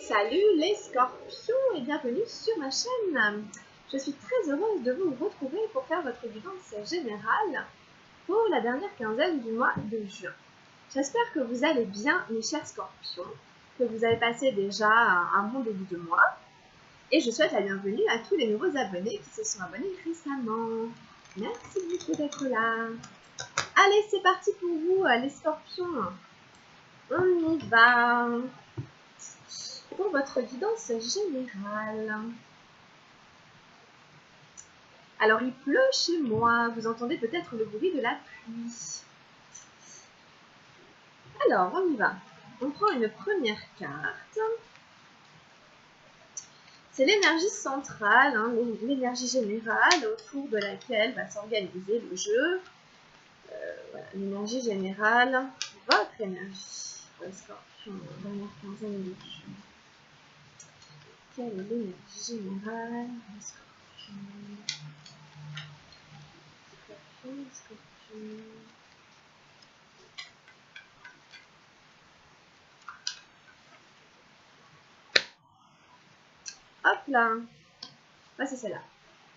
Salut les scorpions et bienvenue sur ma chaîne. Je suis très heureuse de vous retrouver pour faire votre guidance générale pour la dernière quinzaine du mois de juin. J'espère que vous allez bien mes chers scorpions, que vous avez passé déjà un bon début de mois et je souhaite la bienvenue à tous les nouveaux abonnés qui se sont abonnés récemment. Merci beaucoup d'être là. Allez, c'est parti pour vous les scorpions. On y va pour votre guidance générale. Alors, il pleut chez moi. Vous entendez peut-être le bruit de la pluie. Alors, on y va. On prend une première carte. C'est l'énergie centrale, hein, l'énergie générale autour de laquelle va s'organiser le jeu. Voilà, l'énergie générale, votre énergie. Scorpion, dernière quinzaine de juin. Quelle est l'énergie générale? Scorpion. Hop là. Ah, c'est celle-là.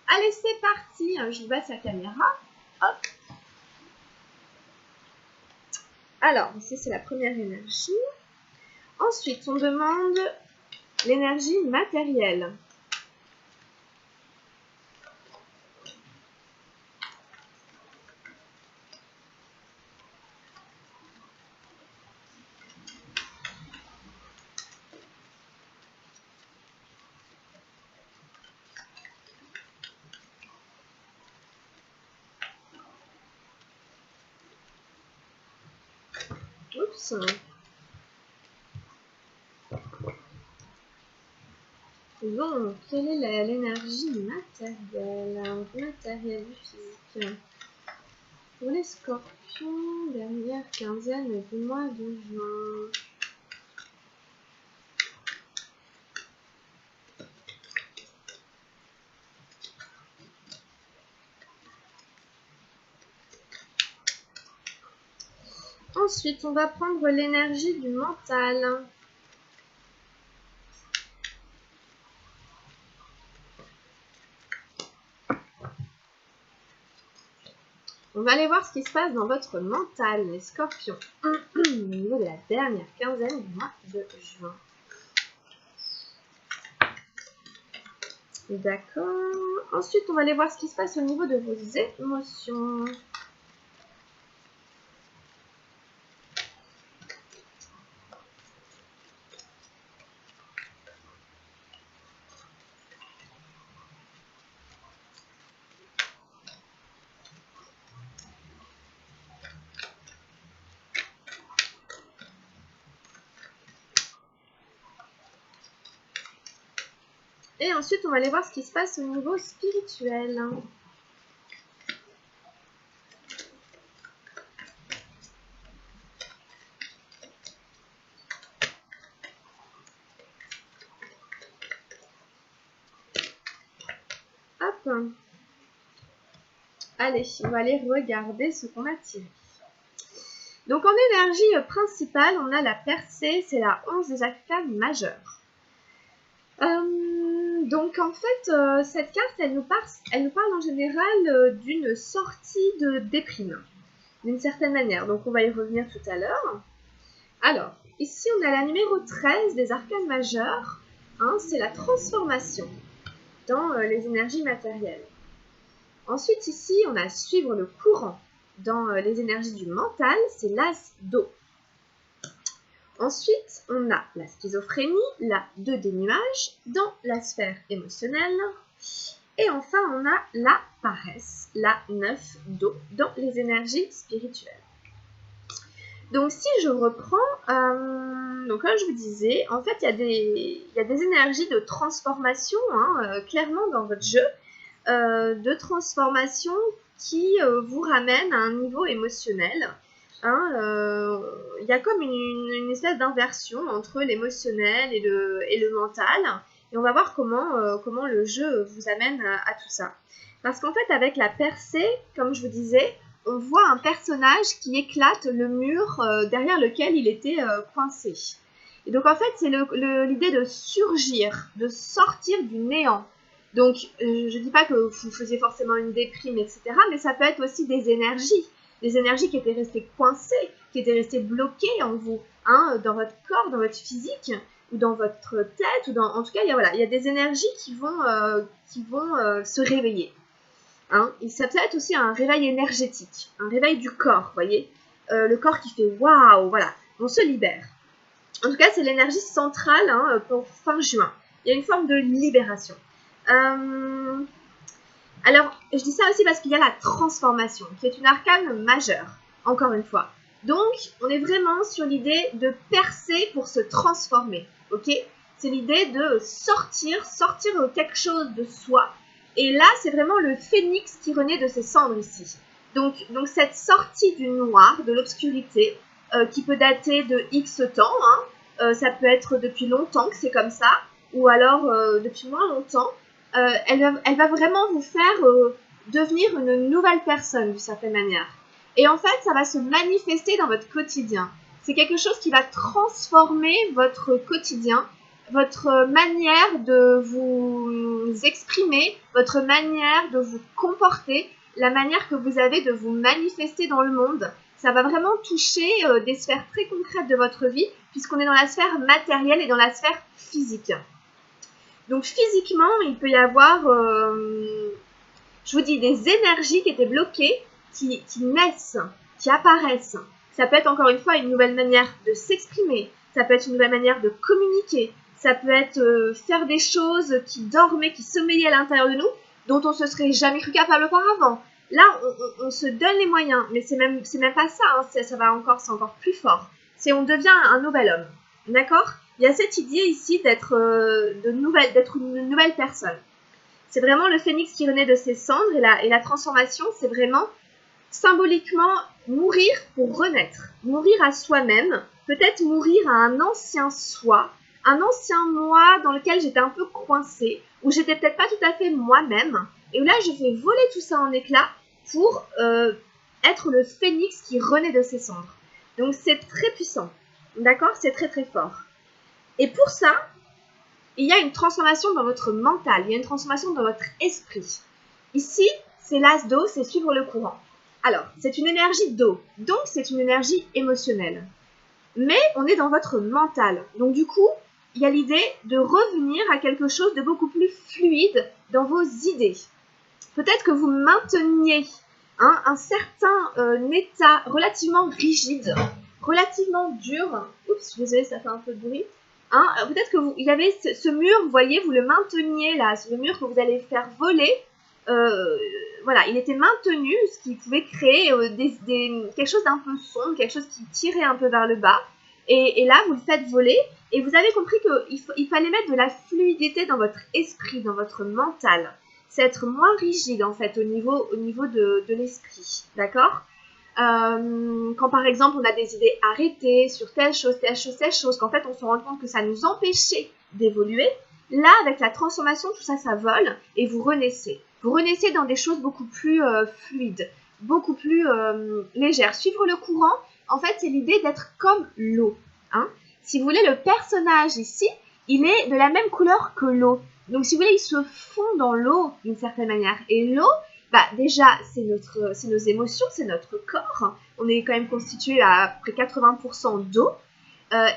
Allez, c'est parti. Je vous baisse la caméra. Hop. Alors, ici, c'est la première énergie. Ensuite, on demande l'énergie matérielle. Oups. Donc, quelle est l'énergie matérielle du physique pour les scorpions, dernière quinzaine du mois de juin? Ensuite, on va prendre l'énergie du mental. On va aller voir ce qui se passe dans votre mental, les scorpions, au niveau de la dernière quinzaine du mois de juin. D'accord. Ensuite, on va aller voir ce qui se passe au niveau de vos émotions. Et ensuite, on va aller voir ce qui se passe au niveau spirituel. Hop. Allez, on va aller regarder ce qu'on a tiré. Donc, en énergie principale, on a la percée, c'est la 11 des arcanes majeures. Donc en fait, cette carte, elle nous parle en général d'une sortie de déprime, d'une certaine manière. Donc on va y revenir tout à l'heure. Alors, ici on a la numéro 13 des arcanes majeures, hein, c'est la transformation dans les énergies matérielles. Ensuite ici, on a suivre le courant dans les énergies du mental, c'est l'as d'eau. Ensuite, on a la schizophrénie, la 2 des nuages, dans la sphère émotionnelle. Et enfin, on a la paresse, la 9 d'eau, dans les énergies spirituelles. Donc, si je reprends, donc comme je vous disais, en fait, il y a des énergies de transformation, hein, clairement dans votre jeu, de transformation qui vous ramènent à un niveau émotionnel. Il y a comme une espèce d'inversion entre l'émotionnel et le mental. Et on va voir comment le jeu vous amène à tout ça. Parce qu'en fait, avec la percée, comme je vous disais, on voit un personnage qui éclate le mur derrière lequel il était coincé. Et donc en fait, c'est l'idée de surgir, de sortir du néant. Donc je ne dis pas que vous faisiez forcément une déprime, etc., mais ça peut être aussi des énergies qui étaient restées coincées, qui étaient restées bloquées en vous, hein, dans votre corps, dans votre physique, ou dans votre tête, ou en tout cas, il y a des énergies qui vont se réveiller. Hein. Et ça peut être aussi un réveil énergétique, un réveil du corps, vous voyez, le corps qui fait waouh, voilà, on se libère. En tout cas, c'est l'énergie centrale, hein, pour fin juin. Il y a une forme de libération. Alors, je dis ça aussi parce qu'il y a la transformation, qui est une arcane majeure, encore une fois. Donc, on est vraiment sur l'idée de percer pour se transformer, ok? C'est l'idée de sortir quelque chose de soi. Et là, c'est vraiment le phénix qui renaît de ses cendres ici. Donc cette sortie du noir, de l'obscurité, qui peut dater de X temps, hein, ça peut être depuis longtemps que c'est comme ça, ou alors depuis moins longtemps, elle va vraiment vous faire devenir une nouvelle personne d'une certaine manière. Et en fait, ça va se manifester dans votre quotidien. C'est quelque chose qui va transformer votre quotidien, votre manière de vous exprimer, votre manière de vous comporter, la manière que vous avez de vous manifester dans le monde. Ça va vraiment toucher des sphères très concrètes de votre vie, puisqu'on est dans la sphère matérielle et dans la sphère physique. Donc physiquement, il peut y avoir, je vous dis, des énergies qui étaient bloquées, qui naissent, qui apparaissent. Ça peut être encore une fois une nouvelle manière de s'exprimer, ça peut être une nouvelle manière de communiquer, ça peut être faire des choses qui dormaient, qui sommeillaient à l'intérieur de nous, dont on se serait jamais cru capable auparavant. Là, on se donne les moyens, mais c'est même pas ça, hein, c'est encore plus fort. C'est on devient un nouvel homme, d'accord? Il y a cette idée ici d'être une nouvelle personne. C'est vraiment le phénix qui renaît de ses cendres et la transformation, c'est vraiment symboliquement mourir pour renaître, mourir à soi-même, peut-être mourir à un ancien soi, un ancien moi dans lequel j'étais un peu coincée, où j'étais peut-être pas tout à fait moi-même, et où là je fais voler tout ça en éclats pour être le phénix qui renaît de ses cendres. Donc c'est très puissant, d'accord? C'est très très fort. Et pour ça, il y a une transformation dans votre mental, il y a une transformation dans votre esprit. Ici, c'est l'as d'eau, c'est suivre le courant. Alors, c'est une énergie d'eau, donc c'est une énergie émotionnelle. Mais on est dans votre mental. Donc du coup, il y a l'idée de revenir à quelque chose de beaucoup plus fluide dans vos idées. Peut-être que vous mainteniez un certain état relativement rigide, relativement dur. Oups, je suis désolée, ça fait un peu de bruit. Peut-être que il y avait ce mur, vous voyez, vous le mainteniez là, ce mur que vous allez faire voler. Voilà, il était maintenu, ce qui pouvait créer quelque chose d'un peu sombre, quelque chose qui tirait un peu vers le bas. Et là, vous le faites voler. Et vous avez compris qu'il fallait mettre de la fluidité dans votre esprit, dans votre mental. C'est être moins rigide, en fait, au niveau de l'esprit. D'accord ? Quand par exemple on a des idées arrêtées sur telle chose, qu'en fait on se rend compte que ça nous empêchait d'évoluer, là avec la transformation tout ça vole et vous renaissez. Vous renaissez dans des choses beaucoup plus fluides, beaucoup plus légères. Suivre le courant, en fait c'est l'idée d'être comme l'eau. Hein. Si vous voulez, le personnage ici, il est de la même couleur que l'eau. Donc si vous voulez, il se fond dans l'eau d'une certaine manière. Et l'eau, déjà, c'est nos émotions, c'est notre corps. On est quand même constitué à près 80% d'eau.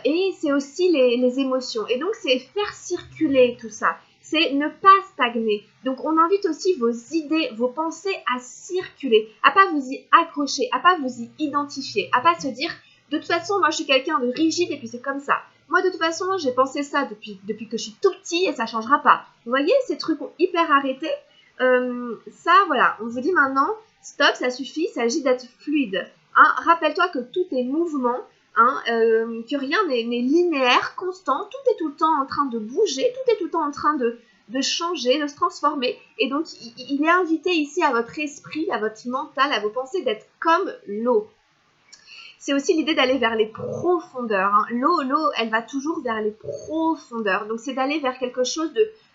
Et c'est aussi les émotions. Et donc, c'est faire circuler tout ça. C'est ne pas stagner. Donc, on invite aussi vos idées, vos pensées à circuler. À pas vous y accrocher, à pas vous y identifier. À pas se dire, de toute façon, moi, je suis quelqu'un de rigide et puis c'est comme ça. Moi, de toute façon, j'ai pensé ça depuis que je suis tout petit et ça changera pas. Vous voyez, ces trucs hyper arrêtés. Ça, voilà, on vous dit maintenant, stop, ça suffit, il s'agit d'être fluide. Hein, rappelle-toi que tout est mouvement, que rien n'est linéaire, constant, tout est tout le temps en train de bouger, tout est tout le temps en train de changer, de se transformer. Et donc, il est invité ici à votre esprit, à votre mental, à vos pensées d'être comme l'eau. C'est aussi l'idée d'aller vers les profondeurs. Hein. L'eau, elle va toujours vers les profondeurs. Donc, c'est d'aller vers quelque chose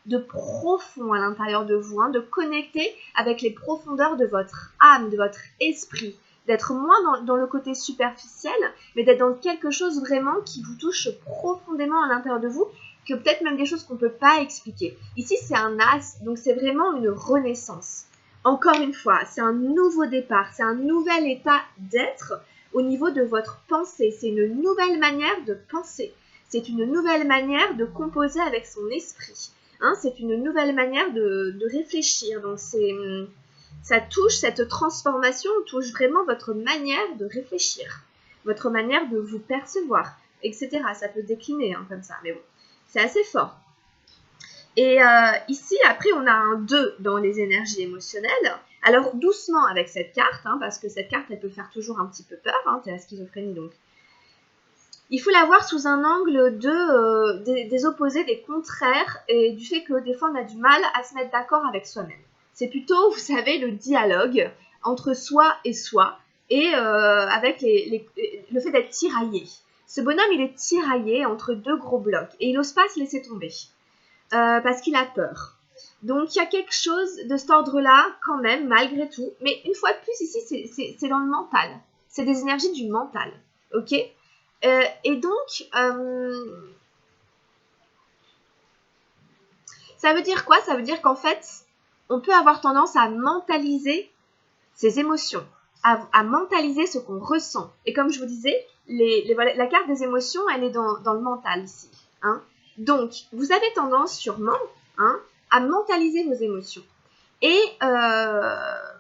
de profond à l'intérieur de vous, de connecter avec les profondeurs de votre âme, de votre esprit, d'être moins dans le côté superficiel, mais d'être dans quelque chose vraiment qui vous touche profondément à l'intérieur de vous, que peut-être même des choses qu'on ne peut pas expliquer. Ici, c'est un as, donc c'est vraiment une renaissance. Encore une fois, c'est un nouveau départ, c'est un nouvel état d'être au niveau de votre pensée. C'est une nouvelle manière de penser. C'est une nouvelle manière de composer avec son esprit. Hein, c'est une nouvelle manière de réfléchir. Donc, ça touche, cette transformation touche vraiment votre manière de réfléchir, votre manière de vous percevoir, etc. Ça peut décliner comme ça, mais bon, c'est assez fort. Et ici, après, on a un 2 dans les énergies émotionnelles. Alors, doucement avec cette carte, parce que cette carte, elle peut faire toujours un petit peu peur. C'est la schizophrénie, donc. Il faut la voir sous un angle des opposés, des contraires, et du fait que des fois, on a du mal à se mettre d'accord avec soi-même. C'est plutôt, vous savez, le dialogue entre soi, et avec le fait d'être tiraillé. Ce bonhomme, il est tiraillé entre deux gros blocs, et il n'ose pas se laisser tomber. Parce qu'il a peur. Donc, il y a quelque chose de cet ordre-là, quand même, malgré tout. Mais une fois de plus, ici, c'est dans le mental. C'est des énergies du mental. Ok ? Et donc, ça veut dire quoi ? Ça veut dire qu'en fait, on peut avoir tendance à mentaliser ses émotions, à mentaliser ce qu'on ressent. Et comme je vous disais, la carte des émotions, elle est dans le mental ici. Donc, vous avez tendance sûrement à mentaliser vos émotions. Et ça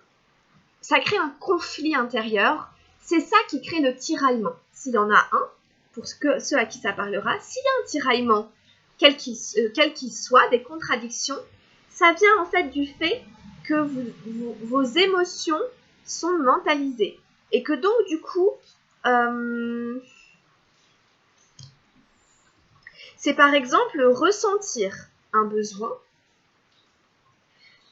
crée un conflit intérieur. C'est ça qui crée le tiraillement. S'il y en a un, pour ceux à qui ça parlera, s'il y a un tiraillement, quel qu'il soit, des contradictions, ça vient en fait du fait que vos émotions sont mentalisées. Et que donc, du coup, c'est par exemple ressentir un besoin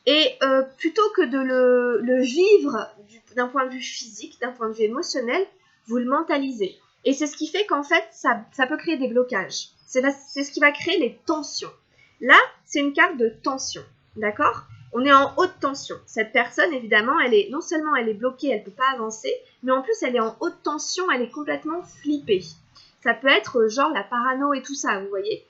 et plutôt que de le vivre d'un point de vue physique, d'un point de vue émotionnel, vous le mentalisez. Et c'est ce qui fait qu'en fait, ça peut créer des blocages. C'est ce qui va créer les tensions. Là, c'est une carte de tension, d'accord ? On est en haute tension. Cette personne, évidemment, non seulement elle est bloquée, elle ne peut pas avancer, mais en plus, elle est en haute tension, elle est complètement flippée. Ça peut être genre la parano et tout ça, vous voyez ?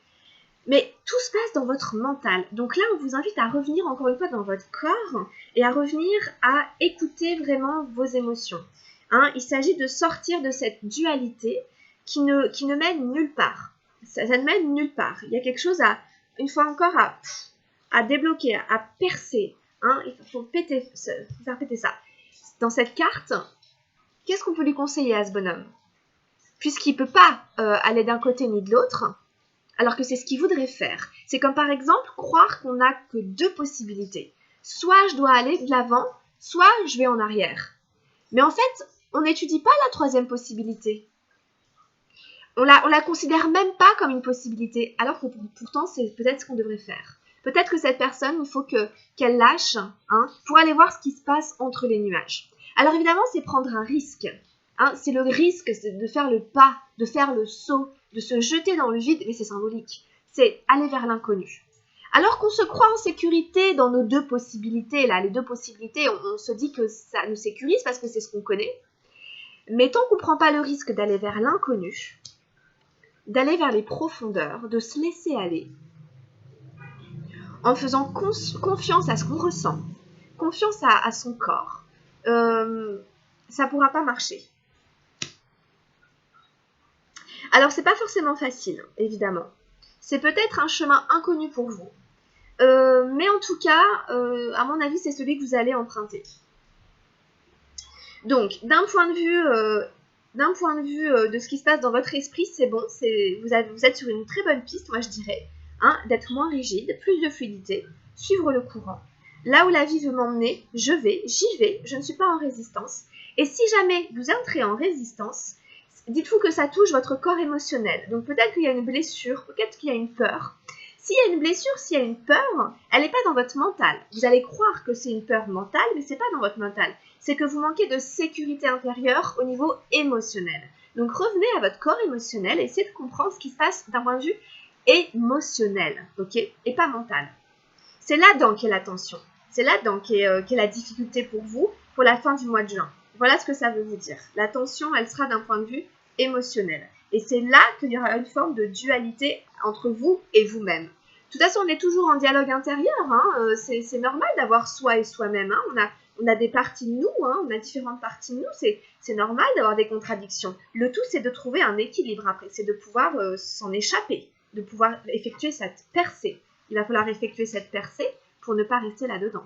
Mais tout se passe dans votre mental. Donc là, on vous invite à revenir encore une fois dans votre corps et à revenir à écouter vraiment vos émotions. Il s'agit de sortir de cette dualité qui ne mène nulle part. Ça ne mène nulle part. Il y a quelque chose une fois encore, à débloquer, à percer. Il faut faire péter ça. Dans cette carte, qu'est-ce qu'on peut lui conseiller à ce bonhomme ? Puisqu'il ne peut pas aller d'un côté ni de l'autre, alors que c'est ce qu'il voudrait faire. C'est comme par exemple croire qu'on n'a que deux possibilités. Soit je dois aller de l'avant, soit je vais en arrière. Mais en fait, on n'étudie pas la troisième possibilité. On la considère même pas comme une possibilité, alors que pourtant c'est peut-être ce qu'on devrait faire. Peut-être que cette personne, il faut qu'elle lâche pour aller voir ce qui se passe entre les nuages. Alors évidemment, c'est prendre un risque. C'est le risque de faire le pas, de faire le saut, de se jeter dans le vide, mais c'est symbolique. C'est aller vers l'inconnu. Alors qu'on se croit en sécurité dans nos deux possibilités, là, les deux possibilités, on se dit que ça nous sécurise parce que c'est ce qu'on connaît. Mais tant qu'on ne prend pas le risque d'aller vers l'inconnu, d'aller vers les profondeurs, de se laisser aller, en faisant confiance à ce qu'on ressent, confiance à son corps, ça ne pourra pas marcher. Alors, c'est pas forcément facile, évidemment. C'est peut-être un chemin inconnu pour vous. Mais en tout cas, à mon avis, c'est celui que vous allez emprunter. Donc, d'un point de vue de ce qui se passe dans votre esprit, c'est bon. Vous êtes sur une très bonne piste, moi je dirais. D'être moins rigide, plus de fluidité, suivre le courant. Là où la vie veut m'emmener, j'y vais, je ne suis pas en résistance. Et si jamais vous entrez en résistance, dites-vous que ça touche votre corps émotionnel. Donc peut-être qu'il y a une blessure, peut-être qu'il y a une peur. S'il y a une blessure, s'il y a une peur, elle n'est pas dans votre mental. Vous allez croire que c'est une peur mentale, mais ce n'est pas dans votre mental. C'est que vous manquez de sécurité intérieure au niveau émotionnel. Donc revenez à votre corps émotionnel et essayez de comprendre ce qui se passe d'un point de vue émotionnel, ok ? Et pas mental. C'est là-dedans qu'est la tension. C'est là-dedans qu'est la difficulté pour vous pour la fin du mois de juin. Voilà ce que ça veut vous dire. La tension, elle sera d'un point de vue émotionnel. Et c'est là qu'il y aura une forme de dualité entre vous et vous-même. De toute façon, on est toujours en dialogue intérieur. Hein. C'est normal d'avoir soi et soi-même. Hein. On a des parties de nous, hein. On a différentes parties de nous. C'est normal d'avoir des contradictions. Le tout, c'est de trouver un équilibre après. C'est de pouvoir s'en échapper, de pouvoir effectuer cette percée. Il va falloir effectuer cette percée pour ne pas rester là-dedans.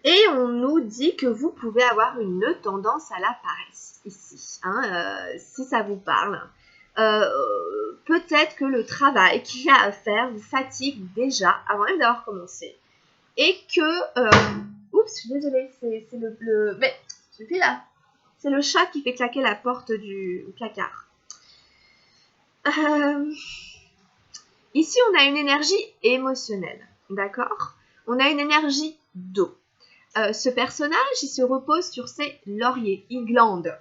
Et on nous dit que vous pouvez avoir une tendance à la paresse ici, hein, si ça vous parle. Peut-être que le travail qu'il y a à faire vous fatigue déjà avant même d'avoir commencé. Et que... oups, je suis désolée, c'est le... Mais, celui-là, c'est le chat qui fait claquer la porte du placard. Ici, on a une énergie émotionnelle, d'accord? On a une énergie d'eau. Ce personnage, il se repose sur ses lauriers, il glande.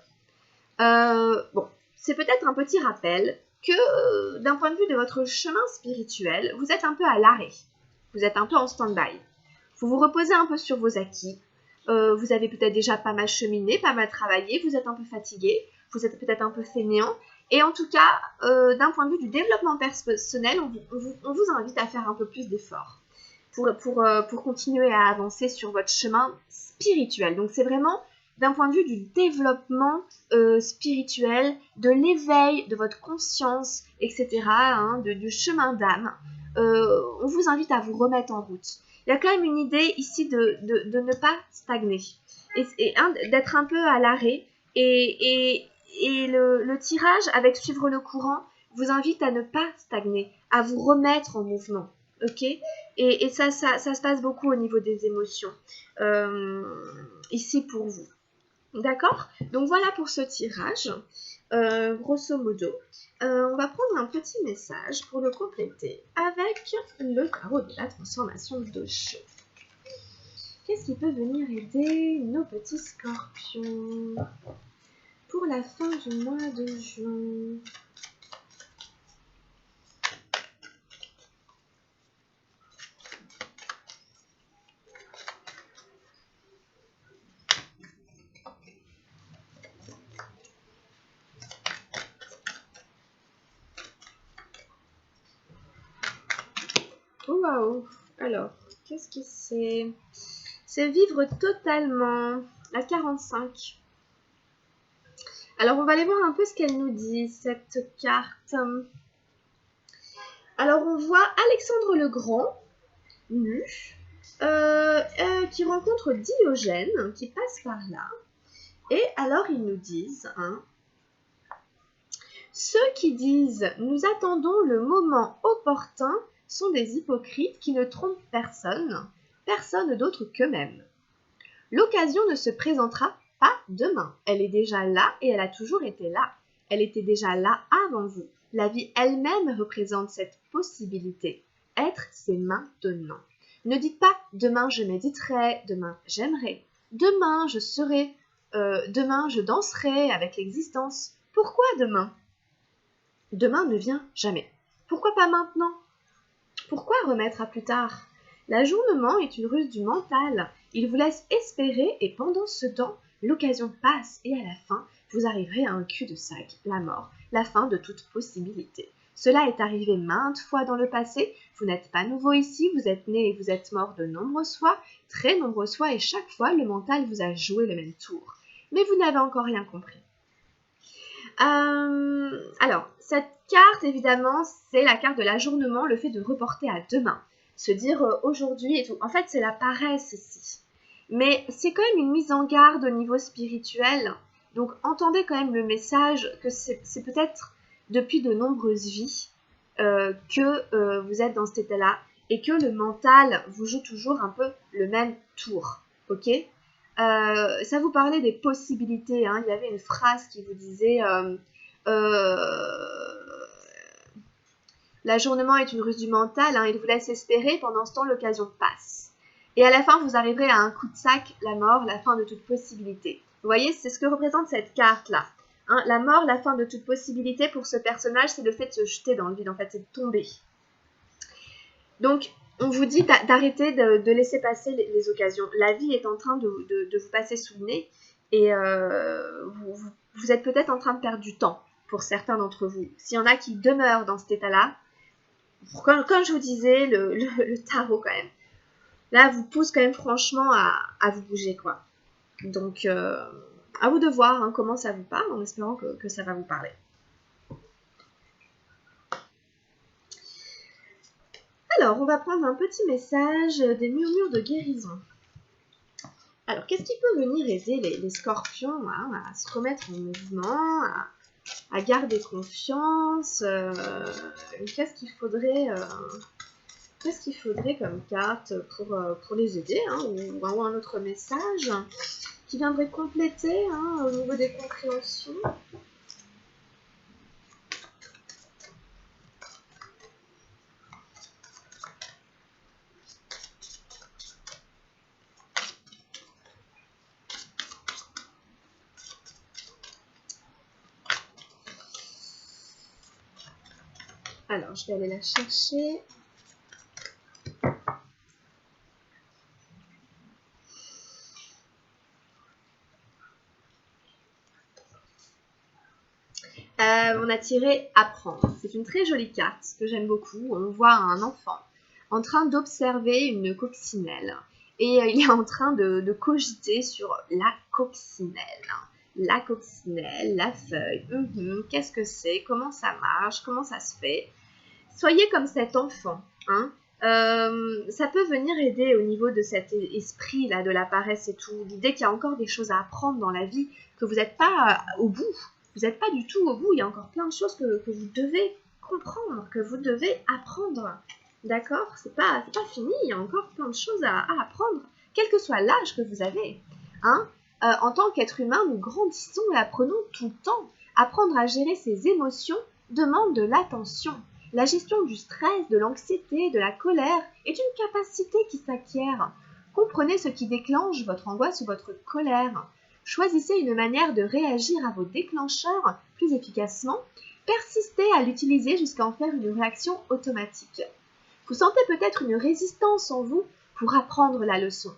Bon, c'est peut-être un petit rappel que d'un point de vue de votre chemin spirituel, vous êtes un peu à l'arrêt. Vous êtes un peu en stand-by. Vous vous reposez un peu sur vos acquis. Vous avez peut-être déjà pas mal cheminé, pas mal travaillé, vous êtes un peu fatigué, vous êtes peut-être un peu fainéant. Et en tout cas, d'un point de vue du développement personnel, on vous invite à faire un peu plus d'efforts pour continuer à avancer sur votre chemin spirituel. Donc c'est vraiment d'un point de vue du développement spirituel, de l'éveil de votre conscience, etc., hein, du chemin d'âme. On vous invite à vous remettre en route. Il y a quand même une idée ici de ne pas stagner et d'être un peu à l'arrêt. Et le tirage avec suivre le courant vous invite à ne pas stagner, à vous remettre en mouvement. Ok, et ça se passe beaucoup au niveau des émotions ici pour vous. D'accord? Donc voilà pour ce tirage. Grosso modo, on va prendre un petit message pour le compléter avec le tarot de la transformation de Sho. Qu'est-ce qui peut venir aider nos petits scorpions pour la fin du mois de juin? Waouh! Alors, qu'est-ce que c'est? C'est vivre totalement, la 45. Alors, on va aller voir un peu ce qu'elle nous dit, cette carte. Alors, on voit Alexandre le Grand, nu, qui rencontre Diogène, qui passe par là. Et alors, ils nous disent, hein, ceux qui disent « nous attendons le moment opportun » sont des hypocrites qui ne trompent personne d'autre qu'eux-mêmes. L'occasion ne se présentera pas demain. Elle est déjà là et elle a toujours été là. Elle était déjà là avant vous. La vie elle-même représente cette possibilité. Être, c'est maintenant. Ne dites pas « demain je méditerai »,« demain j'aimerai »,« demain je serai »,« demain je danserai avec l'existence ». Pourquoi demain ? Demain ne vient jamais. Pourquoi pas maintenant ? Pourquoi remettre à plus tard ? L'ajournement est une ruse du mental. Il vous laisse espérer et pendant ce temps, l'occasion passe et à la fin, vous arriverez à un cul-de-sac, la mort, la fin de toute possibilité. Cela est arrivé maintes fois dans le passé. Vous n'êtes pas nouveau ici, vous êtes né et vous êtes mort de nombreuses fois, très nombreuses fois, et chaque fois, le mental vous a joué le même tour. Mais vous n'avez encore rien compris. Alors, cette carte, évidemment, c'est la carte de l'ajournement, le fait de reporter à demain, se dire aujourd'hui et tout. En fait, c'est la paresse ici. Mais c'est quand même une mise en garde au niveau spirituel. Donc, entendez quand même le message que c'est peut-être depuis de nombreuses vies que vous êtes dans cet état-là et que le mental vous joue toujours un peu le même tour. Ok ? Ça vous parlait des possibilités, hein. Il y avait une phrase qui vous disait l'ajournement est une ruse du mental, hein, il vous laisse espérer, pendant ce temps l'occasion passe. Et à la fin vous arriverez à un coup de sac, la mort, la fin de toute possibilité. Vous voyez, c'est ce que représente cette carte-là. Hein, la mort, la fin de toute possibilité pour ce personnage, c'est le fait de se jeter dans le vide, en fait, c'est de tomber. Donc, on vous dit d'arrêter de laisser passer les occasions. La vie est en train de vous passer sous le nez et vous êtes peut-être en train de perdre du temps pour certains d'entre vous. S'il y en a qui demeurent dans cet état-là, comme je vous disais, le tarot quand même, là vous pousse quand même franchement à vous bouger quoi. Donc à vous de voir hein, comment ça vous parle en espérant que ça va vous parler. Alors, on va prendre un petit message des murmures de guérison. Alors, qu'est-ce qui peut venir aider les scorpions hein, à se remettre en mouvement, à garder confiance qu'est-ce qu'il faudrait comme carte pour les aider hein, ou un autre message qui viendrait compléter hein, au niveau des compréhensions. Alors, je vais aller la chercher. On a tiré apprendre. C'est une très jolie carte que j'aime beaucoup. On voit un enfant en train d'observer une coccinelle et il est en train de cogiter sur la coccinelle. La coccinelle, la feuille, qu'est-ce que c'est, comment ça marche, comment ça se fait. Soyez comme cet enfant, hein. Ça peut venir aider au niveau de cet esprit là, de la paresse et tout, l'idée qu'il y a encore des choses à apprendre dans la vie, que vous n'êtes pas au bout, vous n'êtes pas du tout au bout, il y a encore plein de choses que vous devez comprendre, que vous devez apprendre, d'accord? C'est pas fini, il y a encore plein de choses à apprendre, quel que soit l'âge que vous avez, hein. En tant qu'être humain, nous grandissons et apprenons tout le temps. Apprendre à gérer ses émotions demande de l'attention. La gestion du stress, de l'anxiété, de la colère est une capacité qui s'acquiert. Comprenez ce qui déclenche votre angoisse ou votre colère. Choisissez une manière de réagir à vos déclencheurs plus efficacement. Persistez à l'utiliser jusqu'à en faire une réaction automatique. Vous sentez peut-être une résistance en vous pour apprendre la leçon.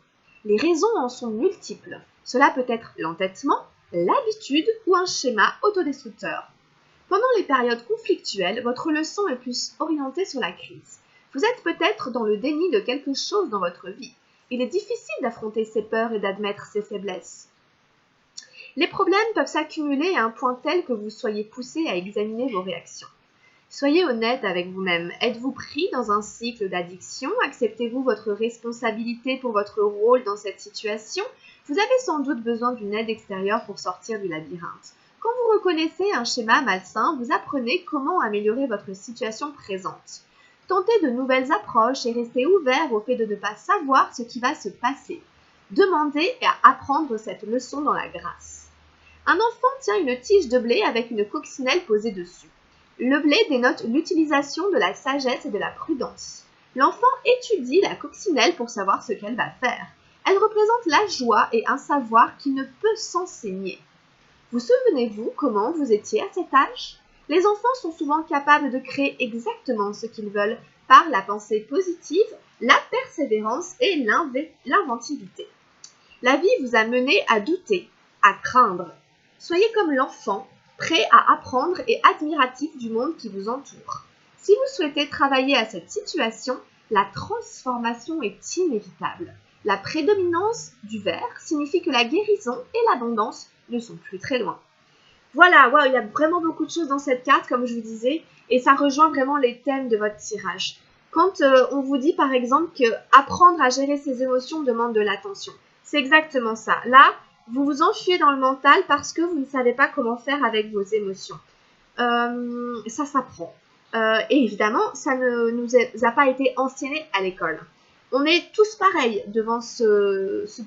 Les raisons en sont multiples. Cela peut être l'entêtement, l'habitude ou un schéma autodestructeur. Pendant les périodes conflictuelles, votre leçon est plus orientée sur la crise. Vous êtes peut-être dans le déni de quelque chose dans votre vie. Il est difficile d'affronter ses peurs et d'admettre ses faiblesses. Les problèmes peuvent s'accumuler à un point tel que vous soyez poussé à examiner vos réactions. Soyez honnête avec vous-même. Êtes-vous pris dans un cycle d'addiction? Acceptez-vous votre responsabilité pour votre rôle dans cette situation? Vous avez sans doute besoin d'une aide extérieure pour sortir du labyrinthe. Quand vous reconnaissez un schéma malsain, vous apprenez comment améliorer votre situation présente. Tentez de nouvelles approches et restez ouvert au fait de ne pas savoir ce qui va se passer. Demandez à apprendre cette leçon dans la grâce. Un enfant tient une tige de blé avec une coccinelle posée dessus. Le blé dénote l'utilisation de la sagesse et de la prudence. L'enfant étudie la coccinelle pour savoir ce qu'elle va faire. Elle représente la joie et un savoir qui ne peut s'enseigner. Vous souvenez-vous comment vous étiez à cet âge? Les enfants sont souvent capables de créer exactement ce qu'ils veulent par la pensée positive, la persévérance et l'inventivité. La vie vous a mené à douter, à craindre. Soyez comme l'enfant, prêt à apprendre et admiratif du monde qui vous entoure. Si vous souhaitez travailler à cette situation, la transformation est inévitable. La prédominance du vert signifie que la guérison et l'abondance ne sont plus très loin. Voilà, wow, il y a vraiment beaucoup de choses dans cette carte, comme je vous disais, et ça rejoint vraiment les thèmes de votre tirage. Quand on vous dit par exemple que apprendre à gérer ses émotions demande de l'attention, c'est exactement ça. Là, vous vous enfuyez dans le mental parce que vous ne savez pas comment faire avec vos émotions. Ça s'apprend. Et évidemment, ça ne nous a pas été enseigné à l'école. On est tous pareils devant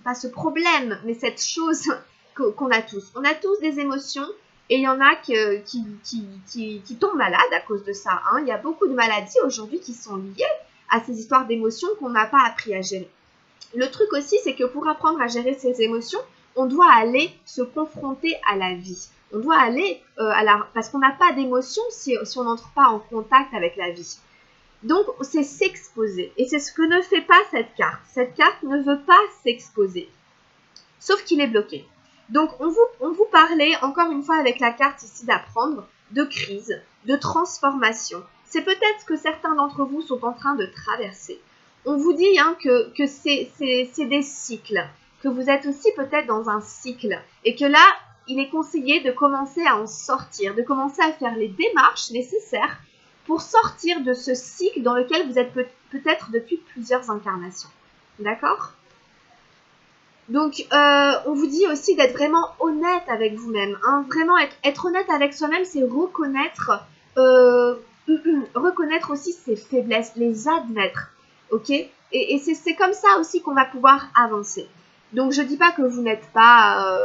pas ce problème, mais cette chose qu'on a tous. On a tous des émotions et il y en a qui tombent malades à cause de ça. Hein. Il y a beaucoup de maladies aujourd'hui qui sont liées à ces histoires d'émotions qu'on n'a pas appris à gérer. Le truc aussi, c'est que pour apprendre à gérer ses émotions, on doit aller se confronter à la vie. On doit aller parce qu'on n'a pas d'émotions si on n'entre pas en contact avec la vie. Donc, c'est s'exposer. Et c'est ce que ne fait pas cette carte. Cette carte ne veut pas s'exposer. Sauf qu'il est bloqué. Donc, on vous parlait, encore une fois, avec la carte ici d'apprendre, de crise, de transformation. C'est peut-être ce que certains d'entre vous sont en train de traverser. On vous dit que c'est des cycles, que vous êtes aussi peut-être dans un cycle, et que là, il est conseillé de commencer à en sortir, de commencer à faire les démarches nécessaires pour sortir de ce cycle dans lequel vous êtes peut-être depuis plusieurs incarnations. D'accord ? Donc, on vous dit aussi d'être vraiment honnête avec vous-même. Hein. Vraiment, être honnête avec soi-même, c'est reconnaître aussi ses faiblesses, les admettre. Ok ? Et c'est comme ça aussi qu'on va pouvoir avancer. Donc, je ne dis pas que vous n'êtes pas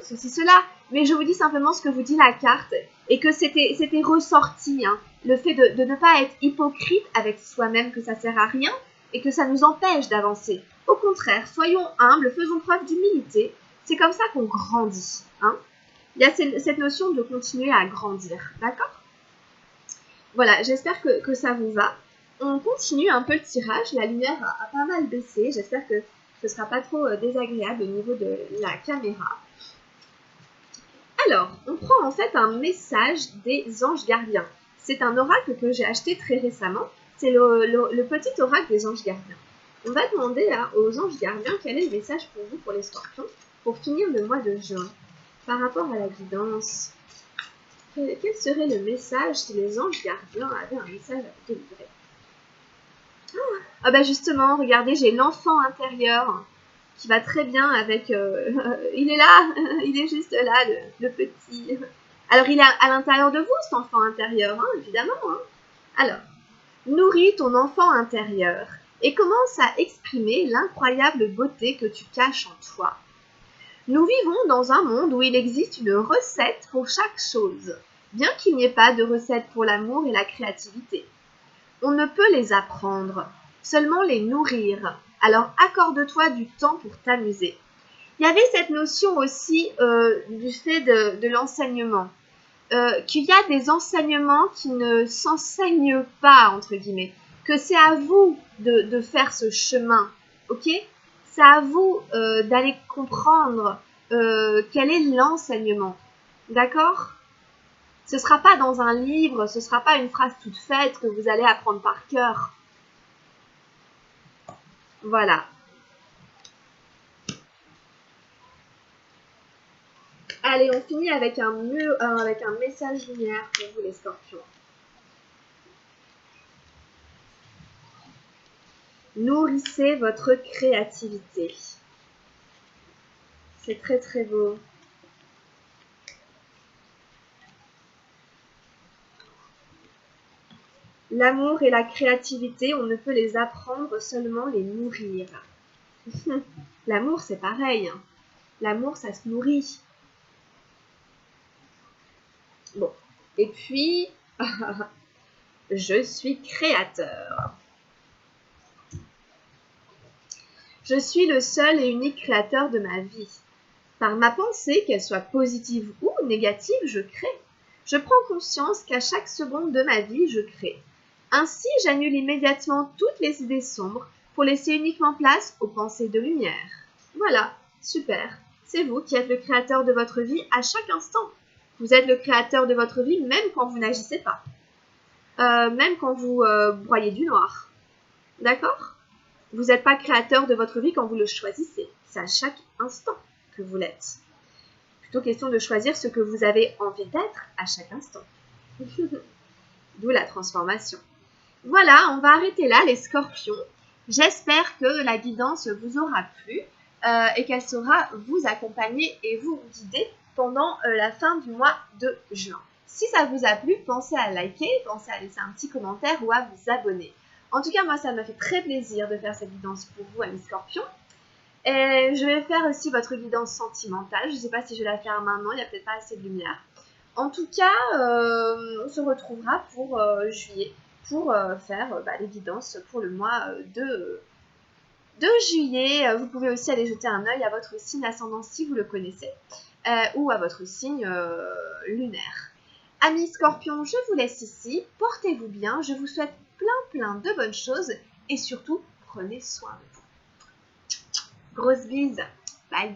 ceci, cela, mais je vous dis simplement ce que vous dit la carte et que c'était ressorti. Hein, le fait de ne pas être hypocrite avec soi-même, que ça ne sert à rien et que ça nous empêche d'avancer. Au contraire, soyons humbles, faisons preuve d'humilité. C'est comme ça qu'on grandit. Hein. Il y a cette notion de continuer à grandir. D'accord ? Voilà, j'espère que ça vous va. On continue un peu le tirage. La lumière a pas mal baissé. J'espère que ce ne sera pas trop désagréable au niveau de la caméra. Alors, on prend en fait un message des anges gardiens. C'est un oracle que j'ai acheté très récemment. C'est le petit oracle des anges gardiens. On va demander aux anges gardiens quel est le message pour vous, pour les scorpions, pour finir le mois de juin. Par rapport à la guidance, quel serait le message si les anges gardiens avaient un message à vous délivrer? Ah bah justement, regardez, j'ai l'enfant intérieur qui va très bien avec... il est là, il est juste là, le petit... Alors, il est à l'intérieur de vous, cet enfant intérieur, hein, évidemment. Hein. Alors, nourris ton enfant intérieur et commence à exprimer l'incroyable beauté que tu caches en toi. Nous vivons dans un monde où il existe une recette pour chaque chose, bien qu'il n'y ait pas de recette pour l'amour et la créativité. On ne peut les apprendre, seulement les nourrir. Alors accorde-toi du temps pour t'amuser. Il y avait cette notion aussi du fait de l'enseignement. Qu'il y a des enseignements qui ne s'enseignent pas, entre guillemets. Que c'est à vous de faire ce chemin, ok ? C'est à vous d'aller comprendre quel est l'enseignement, d'accord ? Ce ne sera pas dans un livre, ce ne sera pas une phrase toute faite que vous allez apprendre par cœur. Voilà. Allez, on finit avec un message lumière pour vous les scorpions. Nourrissez votre créativité. C'est très très beau. L'amour et la créativité, on ne peut les apprendre, seulement les nourrir. L'amour, c'est pareil. Hein. L'amour, ça se nourrit. Bon. Et puis, je suis créateur. Je suis le seul et unique créateur de ma vie. Par ma pensée, qu'elle soit positive ou négative, je crée. Je prends conscience qu'à chaque seconde de ma vie, je crée. Ainsi, j'annule immédiatement toutes les idées sombres pour laisser uniquement place aux pensées de lumière. Voilà, super. C'est vous qui êtes le créateur de votre vie à chaque instant. Vous êtes le créateur de votre vie même quand vous n'agissez pas. Même quand vous broyez du noir. D'accord ? Vous n'êtes pas créateur de votre vie quand vous le choisissez. C'est à chaque instant que vous l'êtes. Plutôt question de choisir ce que vous avez envie d'être à chaque instant. D'où la transformation. Voilà, on va arrêter là les scorpions. J'espère que la guidance vous aura plu et qu'elle saura vous accompagner et vous guider pendant la fin du mois de juin. Si ça vous a plu, pensez à liker, pensez à laisser un petit commentaire ou à vous abonner. En tout cas, moi, ça m'a fait très plaisir de faire cette guidance pour vous, amis scorpions. Et je vais faire aussi votre guidance sentimentale. Je ne sais pas si je vais la faire maintenant, il n'y a peut-être pas assez de lumière. En tout cas, on se retrouvera pour juillet pour faire les guidances pour le mois de juillet. Vous pouvez aussi aller jeter un œil à votre signe ascendant si vous le connaissez ou à votre signe lunaire. Amis scorpions, je vous laisse ici. Portez-vous bien. Je vous souhaite plein de bonnes choses et surtout, prenez soin de vous. Grosse bise. Bye.